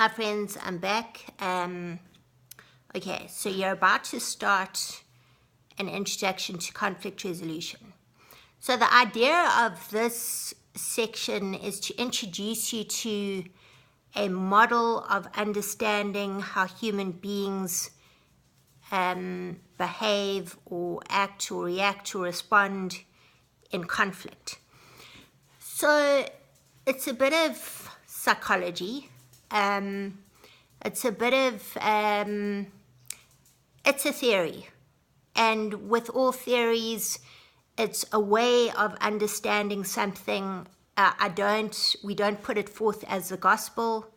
Hi friends, I'm back. Okay, so you're about to start an introduction to conflict resolution. So the idea of this section is to introduce you to a model of understanding how human beings behave or act or react or respond in conflict. So it's a bit of psychology. It's a bit of, it's a theory. And with all theories, it's a way of understanding something. We don't put it forth as the gospel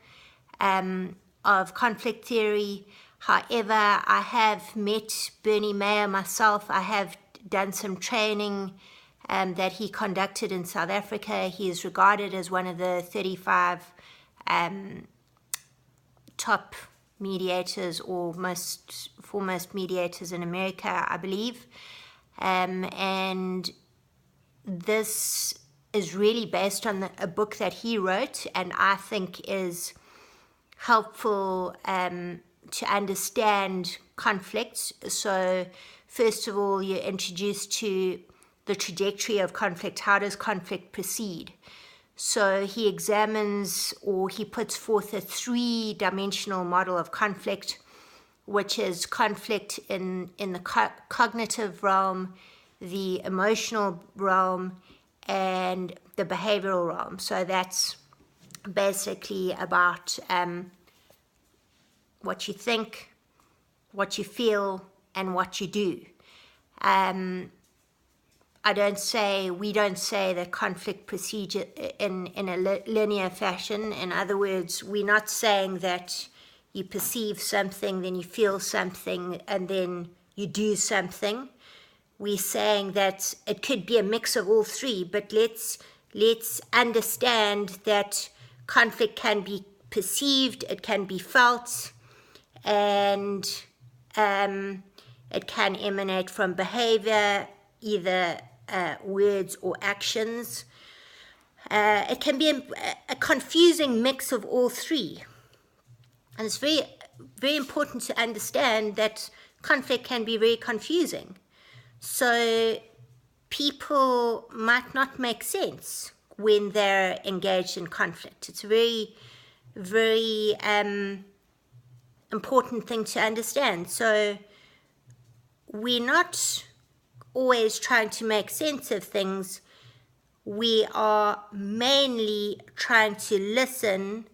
of conflict theory. However, I have met Bernie Mayer myself. I have done some training that he conducted in South Africa. He is regarded as one of the 35 top mediators or foremost mediators in America, I believe. And this is really based on a book that he wrote, and I think is helpful to understand conflicts. So first of all, you're introduced to the trajectory of conflict. How does conflict proceed? So he examines, or he puts forth, a three-dimensional model of conflict, which is conflict in the cognitive realm, the emotional realm, and the behavioral realm. So that's basically about what you think, what you feel, and what you do. We don't say that conflict proceeds in a linear fashion. In other words, we're not saying that you perceive something, then you feel something, and then you do something. We're saying that it could be a mix of all three, but let's understand that conflict can be perceived, it can be felt, and it can emanate from behavior, either words or actions. It can be a confusing mix of all three. And it's very, very important to understand that conflict can be very confusing. So people might not make sense when they're engaged in conflict. It's a very, very important thing to understand. So we're not always trying to make sense of things. We are mainly trying to listen,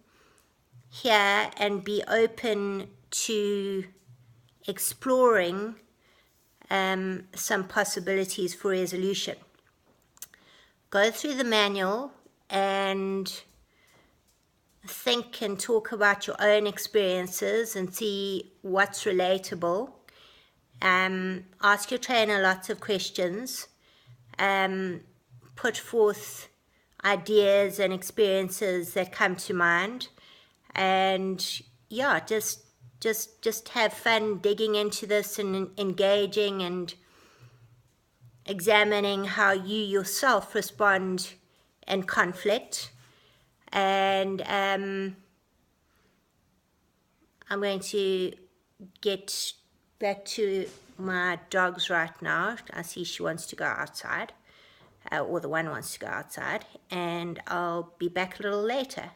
hear, and be open to exploring some possibilities for resolution. Go through the manual and think and talk about your own experiences and see what's relatable. Ask your trainer lots of questions. Put forth ideas and experiences that come to mind. And yeah, just have fun digging into this and engaging and examining how you yourself respond in conflict. And I'm going to get back to my dogs right now. I see she wants to go outside, or the one wants to go outside, and I'll be back a little later.